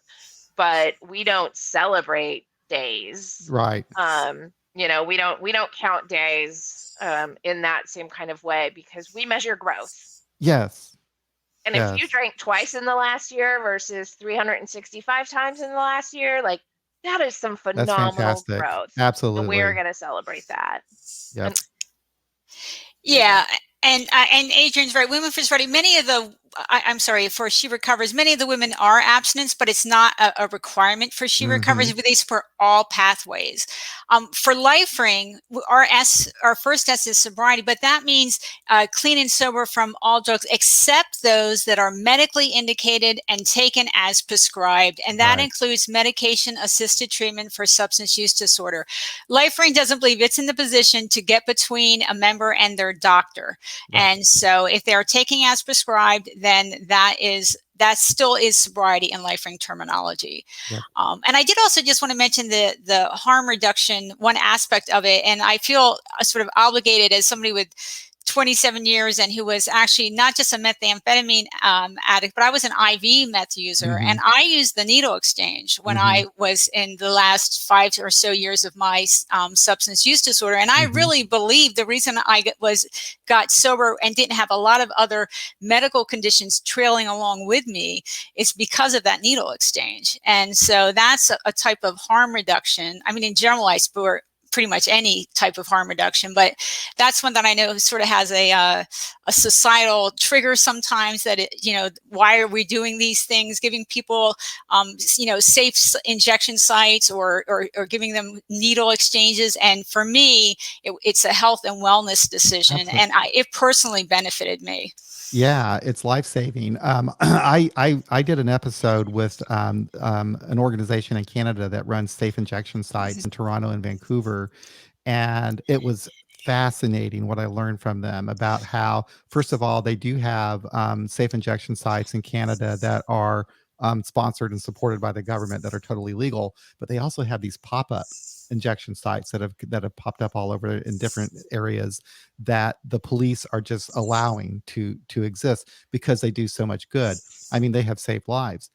But we don't celebrate days. Right. You know, we don't count days in that same kind of way, because we measure growth. Yes. And if you drank twice in the last year versus 365 times in the last year, like, that is some phenomenal growth. Absolutely. And we're going to celebrate that. Yep. And Adrienne's right. Women for Sobriety, many of the, I'm sorry, for She Recovers, many of the women are abstinence, but it's not a requirement for She Recovers. They support all pathways. For LifeRing, our first S is sobriety, but that means clean and sober from all drugs except those that are medically indicated and taken as prescribed. And that includes medication-assisted treatment for substance use disorder. LifeRing doesn't believe it's in the position to get between a member and their doctor. And so if they're taking as prescribed, then that still is sobriety in LifeRing terminology. And I did also just want to mention the harm reduction, one aspect of it. And I feel sort of obligated as somebody with 27 years and who was actually not just a methamphetamine addict, but I was an IV meth user. And I used the needle exchange when I was in the last 5 or so years of my substance use disorder. And I really believe the reason I got sober and didn't have a lot of other medical conditions trailing along with me is because of that needle exchange. And so that's a type of harm reduction. I mean, in general, I pretty much any type of harm reduction. But that's one that I know sort of has a societal trigger sometimes, that why are we doing these things, giving people, safe injection sites or giving them needle exchanges. And for me, it's a health and wellness decision. Absolutely. And it personally benefited me. Yeah, it's life-saving. I did an episode with an organization in Canada that runs safe injection sites in Toronto and Vancouver, and it was fascinating what I learned from them about how, first of all, they do have safe injection sites in Canada that are sponsored and supported by the government that are totally legal, but they also have these pop-up injection sites that have popped up all over in different areas that the police are just allowing to exist because they do so much good. I mean, they have saved lives.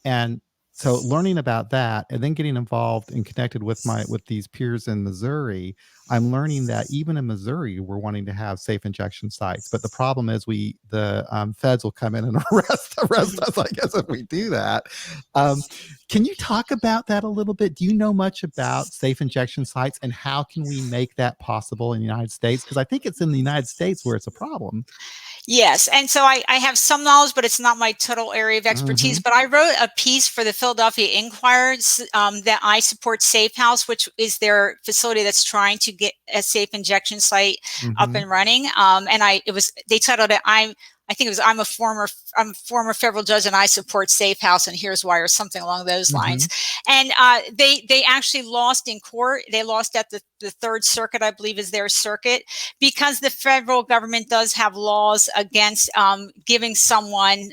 And so learning about that and then getting involved and connected with these peers in Missouri, I'm learning that even in Missouri, we're wanting to have safe injection sites. But the problem is the feds will come in and arrest us, I guess, if we do that. Can you talk about that a little bit? Do you know much about safe injection sites, and how can we make that possible in the United States? Because I think it's in the United States where it's a problem. Yes. And so I have some knowledge, but it's not my total area of expertise. But I wrote a piece for the Philadelphia Inquirer that I support Safe House, which is their facility that's trying to get a safe injection site up and running. And they titled it, I'm a former federal judge and I support Safe House, and here's why, or something along those lines. And they actually lost in court. They lost at the Third Circuit, I believe is their circuit, because the federal government does have laws against giving someone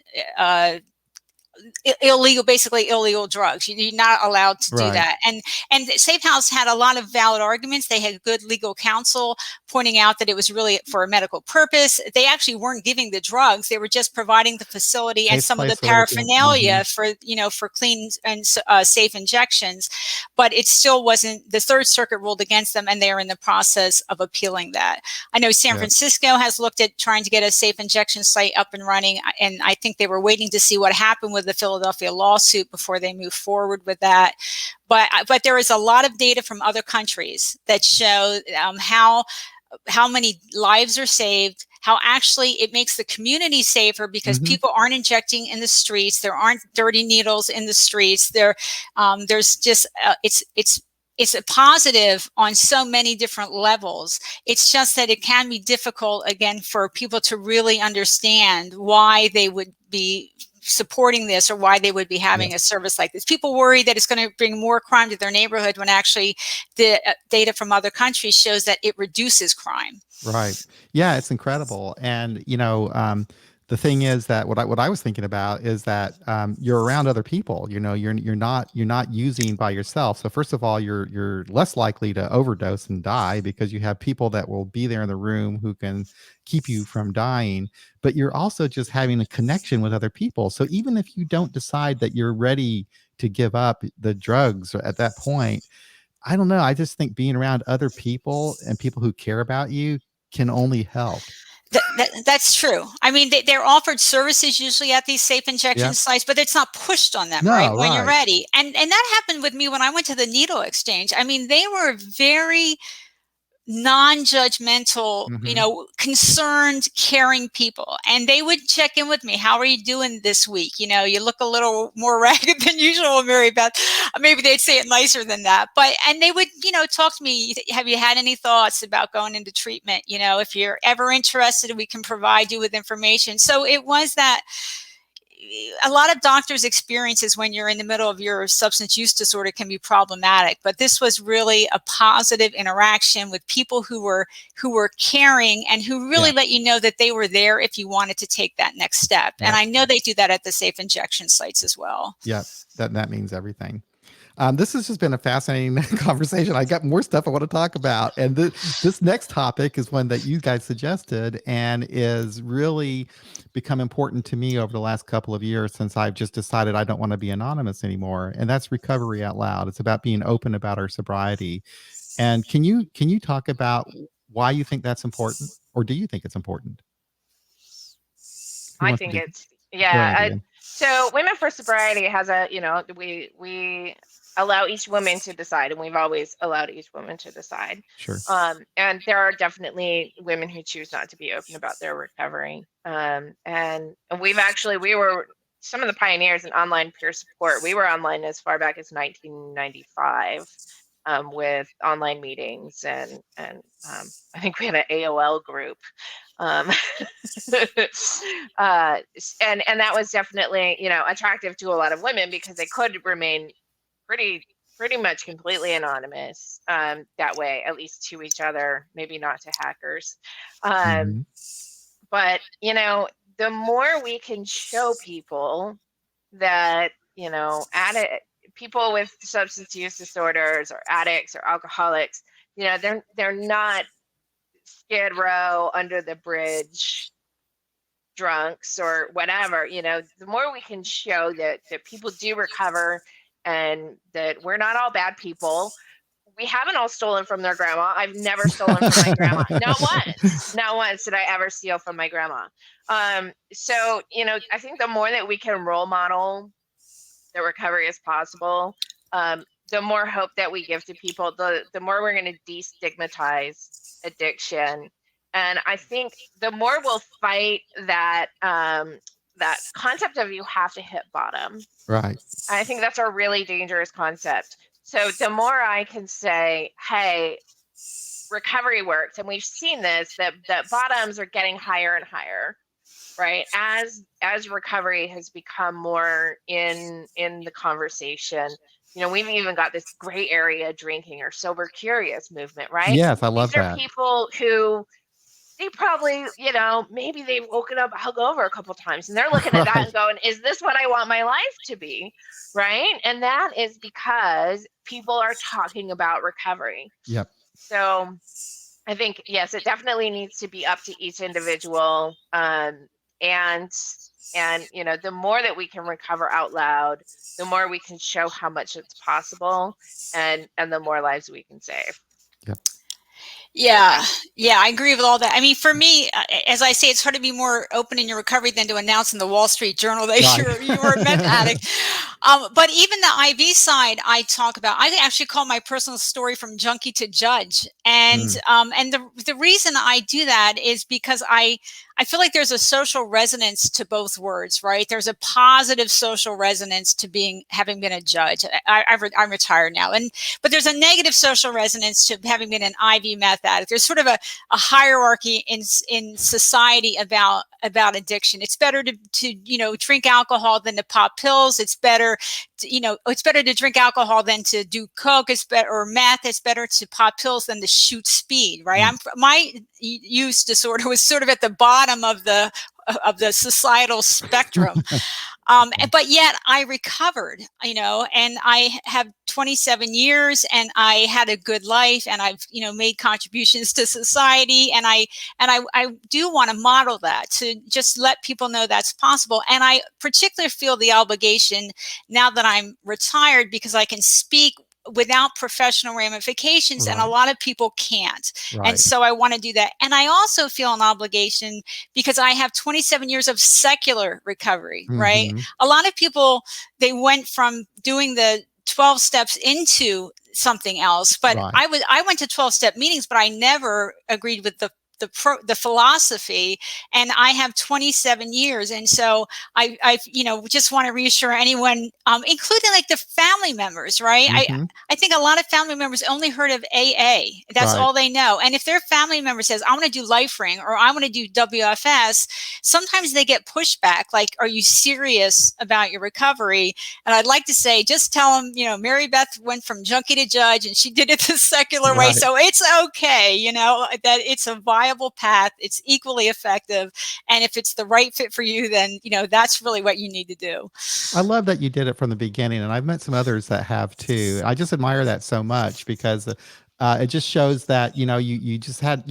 illegal drugs. You're not allowed to do that. And Safe House had a lot of valid arguments. They had good legal counsel pointing out that it was really for a medical purpose. They actually weren't giving the drugs. They were just providing the facility and some of the paraphernalia for clean and safe injections. But it still wasn't, the Third Circuit ruled against them, and they're in the process of appealing that. I know San Francisco has looked at trying to get a safe injection site up and running, and I think they were waiting to see what happened with the Philadelphia lawsuit before they move forward with that. But there is a lot of data from other countries that show how many lives are saved, how actually it makes the community safer because people aren't injecting in the streets. There aren't dirty needles in the streets. There's just it's a positive on so many different levels. It's just that it can be difficult, again, for people to really understand why they would be supporting this or why they would be having a service like this. People worry that it's going to bring more crime to their neighborhood when actually the data from other countries shows that it reduces crime. Right. Yeah, it's incredible. And, the thing is that what I was thinking about is that you're around other people. You're not using by yourself. So first of all, you're less likely to overdose and die because you have people that will be there in the room who can keep you from dying. But you're also just having a connection with other people. So even if you don't decide that you're ready to give up the drugs at that point, I don't know. I just think being around other people and people who care about you can only help. That's true. I mean, they're offered services usually at these safe injection sites, but it's not pushed on them, right? When you're ready. And that happened with me when I went to the needle exchange. I mean, they were very non-judgmental, concerned, caring people. And they would check in with me. How are you doing this week? You look a little more ragged than usual, Mary Beth. Maybe they'd say it nicer than that. And they would, talk to me. Have you had any thoughts about going into treatment? If you're ever interested, we can provide you with information. So it was that a lot of doctors' experiences when you're in the middle of your substance use disorder can be problematic, but this was really a positive interaction with people who were caring and who really let you know that they were there if you wanted to take that next step. And I know they do that at the safe injection sites as well. Yeah, that means everything. This has just been a fascinating conversation. I got more stuff I want to talk about. And this next topic is one that you guys suggested and is really become important to me over the last couple of years since I've just decided I don't want to be anonymous anymore. And that's Recovery Out Loud. It's about being open about our sobriety. And can you talk about why you think that's important, or do you think it's important? I think it's, so Women for Sobriety has we allow each woman to decide, and we've always allowed each woman to decide. Sure. And there are definitely women who choose not to be open about their recovery. And we were some of the pioneers in online peer support. We were online as far back as 1995 with online meetings, and I think we had an AOL group. And that was definitely, you know, attractive to a lot of women because they could remain pretty much completely anonymous that way, at least to each other, maybe not to hackers. But, you know, the more we can show people that, you know, people with substance use disorders or addicts or alcoholics, you know, they're not Skid Row under the bridge drunks or whatever. You know, the more we can show that people do recover and that we're not all bad people. We haven't all stolen from their grandma. I've never stolen from my grandma. Not once did I ever steal from my grandma. So, you know, I think the more that we can role model that recovery is possible, the more hope that we give to people, the more we're going to destigmatize addiction. And I think the more we'll fight that concept of you have to hit bottom. Right. I think that's a really dangerous concept. So the more I can say, hey, recovery works, and we've seen this, that bottoms are getting higher and higher, right? As recovery has become more in the conversation. You know, we've even got this gray area drinking or sober curious movement, right? Yes, I love These that. are people who they probably, you know, maybe they've woken up hungover a couple times and they're looking at that and going, is this what I want my life to be? Right. And that is because people are talking about recovery. Yep. So I think, yes, it definitely needs to be up to each individual. And, you know, the more that we can recover out loud, the more we can show how much it's possible, and the more lives we can save. Yep. Yeah, I agree with all that. I mean, for me, as I say, it's hard to be more open in your recovery than to announce in the Wall Street Journal that you were a meth addict. But even the IV side, I talk about. I actually call my personal story from junkie to judge, and the reason I do that is because I feel like there's a social resonance to both words, right? There's a positive social resonance to having been a judge. I'm retired now, but there's a negative social resonance to having been an IV meth addict. There's sort of a hierarchy in society about addiction. It's better to you know, drink alcohol than to pop pills. It's better to drink alcohol than to do coke. It's better, or meth. It's better to pop pills than to shoot speed, right? My use disorder was sort of at the bottom of the societal spectrum. But yet I recovered, you know, and I have 27 years and I had a good life, and I've, you know, made contributions to society. And I do want to model that, to just let people know that's possible. And I particularly feel the obligation now that I'm retired, because I can speak without professional ramifications, and a lot of people can't. And so I want to do that. And I also feel an obligation because I have 27 years of secular recovery, right? A lot of people, they went from doing the 12 steps into something else, but I went to 12-step meetings, but I never agreed with the philosophy, and I have 27 years. And so I you know, just want to reassure anyone, including like the family members, right? I think a lot of family members only heard of AA. That's all they know. And if their family member says, I want to do Life Ring, or I want to do WFS, sometimes they get pushback. Like, are you serious about your recovery? And I'd like to say, just tell them, you know, Mary Beth went from junkie to judge, and she did it the secular way. So it's okay, you know, that it's a viable path. It's equally effective. And if it's the right fit for you, then, you know, that's really what you need to do. I love that you did it from the beginning. And I've met some others that have too. I just admire that so much, because it just shows that, you know, you just had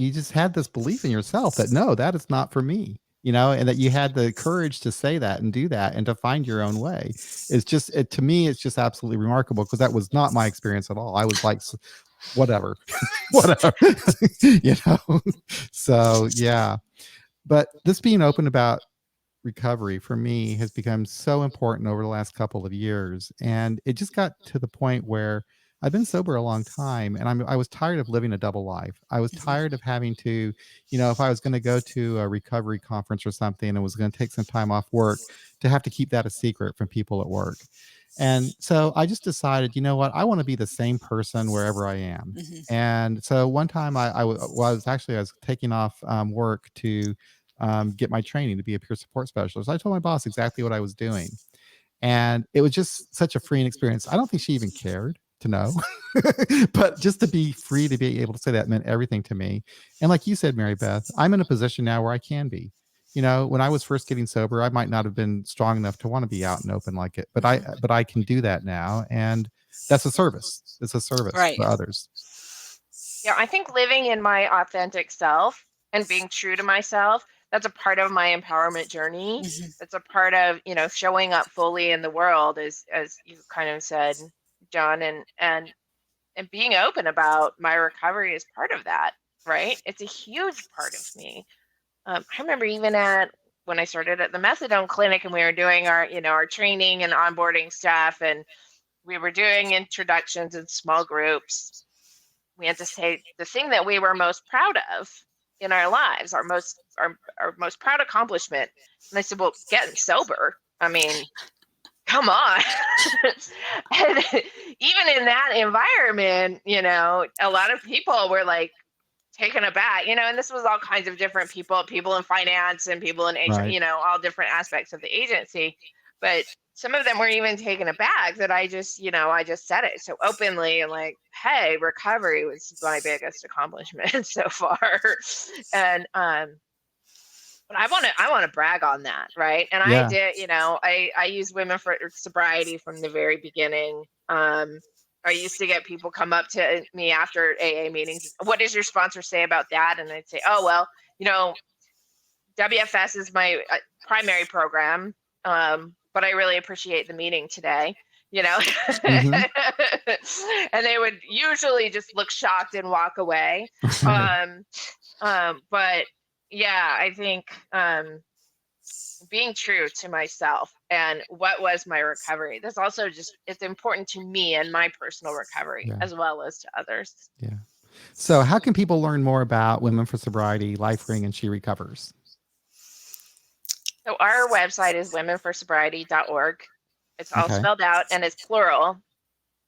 this belief in yourself that, no, that is not for me, you know, and that you had the courage to say that and do that and to find your own way. It's just, to me, it's just absolutely remarkable, because that was not my experience at all. I was like, whatever, you know? So, yeah. But this being open about recovery for me has become so important over the last couple of years. And it just got to the point where I've been sober a long time, and I was tired of living a double life. I was Mhm. tired of having to, if I was going to go to a recovery conference or something and was going to take some time off work, to have to keep that a secret from people at work. And so I just decided, you know what, I want to be the same person wherever I am. Mhm. And so one time I was taking off work to get my training to be a peer support specialist. I told my boss exactly what I was doing. And it was just such a freeing experience. I don't think she even cared to know, but just to be free to be able to say that meant everything to me. And like you said, Mary Beth, I'm in a position now where I can be. When I was first getting sober, I might not have been strong enough to want to be out and open like it, but Mhm. I can do that now, and that's a service. It's a service Right. for others. Yeah, I think living in my authentic self and being true to myself, that's a part of my empowerment journey. Mhm. That's a part of, showing up fully in the world, as you kind of said, John, and being open about my recovery is part of that, right? It's a huge part of me. I remember even when I started at the methadone clinic and we were doing our training and onboarding stuff, and we were doing introductions in small groups. We had to say the thing that we were most proud of in our lives, our most proud accomplishment. And I said, well, getting sober. I mean, come on. And even in that environment, a lot of people were like taken aback, and this was all kinds of different people in finance and people in HR, Right. all different aspects of the agency. But some of them were even taken aback that I just said it so openly and like, hey, recovery was my biggest accomplishment so far. And but I want to brag on that, right? And I Yeah. did, I used women for sobriety from the very beginning. I used to get people come up to me after AA meetings. What does your sponsor say about that? And I'd say, oh well, WFS is my primary program, but I really appreciate the meeting today. Hmm. And they would usually just look shocked and walk away. Right. But yeah, I think being true to myself and what was my recovery. That's also it's important to me and my personal recovery Yeah. as well as to others. Yeah. So, how can people learn more about Women for Sobriety, Life Ring, and She Recovers? So our website is womenforsobriety.org. It's all Okay. spelled out and it's plural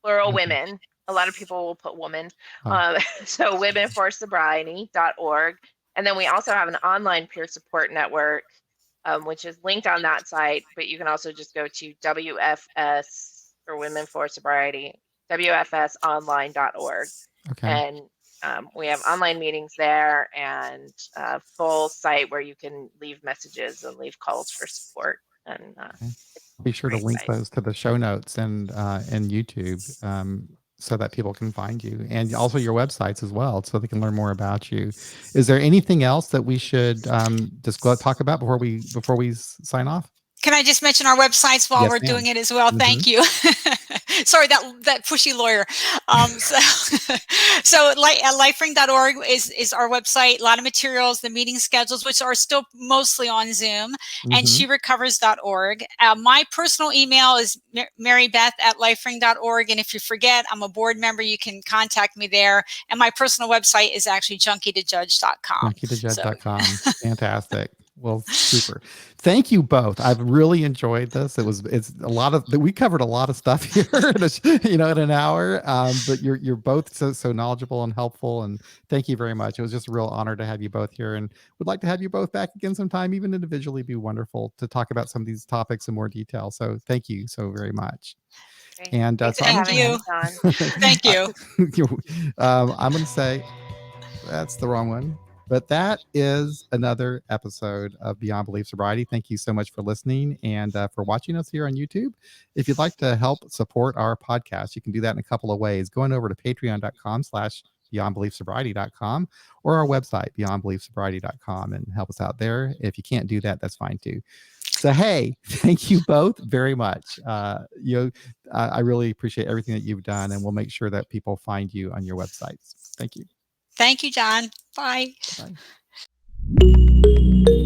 Okay. women. A lot of people will put woman. Oh, So womenforsobriety.org. And then we also have an online peer support network, which is linked on that site, but you can also just go to WFS for Women for Sobriety, WFSonline.org. okay. And we have online meetings there and a full site where you can leave messages and leave calls for support. And Okay. it's Be a sure to great link site. those to the show notes and YouTube, so that people can find you, and also your websites as well, so they can learn more about you. Is there anything else that we should talk about before we sign off? Can I just mention our websites while Yes, we're ma'am. doing it as well? Hmm. Thank you. Sorry, that pushy lawyer. So, so lifering.org is our website. A lot of materials, the meeting schedules, which are still mostly on Zoom, and Hmm. sherecovers.org. My personal email is marybeth@lifering.org. And if you forget, I'm a board member. You can contact me there. And my personal website is actually junkietoJudge.com. So JunkieToJudge.com. Fantastic. Well, super. Thank you both. I've really enjoyed this. It's a lot of we covered a lot of stuff here in an hour. But you're both so knowledgeable and helpful. And thank you very much. It was just a real honor to have you both here, and would like to have you both back again sometime, even individually. Be wonderful to talk about some of these topics in more detail. So thank you so very much. Okay. And Thanks so for I'm thank having us, you. Don. Thank you. I'm going to say that's the wrong one. But that is another episode of Beyond Belief Sobriety. Thank you so much for listening and for watching us here on YouTube. If you'd like to help support our podcast, you can do that in a couple of ways. Going over to patreon.com/beyondbeliefsobriety.com or our website, beyondbeliefsobriety.com, and help us out there. If you can't do that, that's fine too. So, hey, thank you both very much. I really appreciate everything that you've done, and we'll make sure that people find you on your websites. Thank you. Thank you, John. Bye. Bye.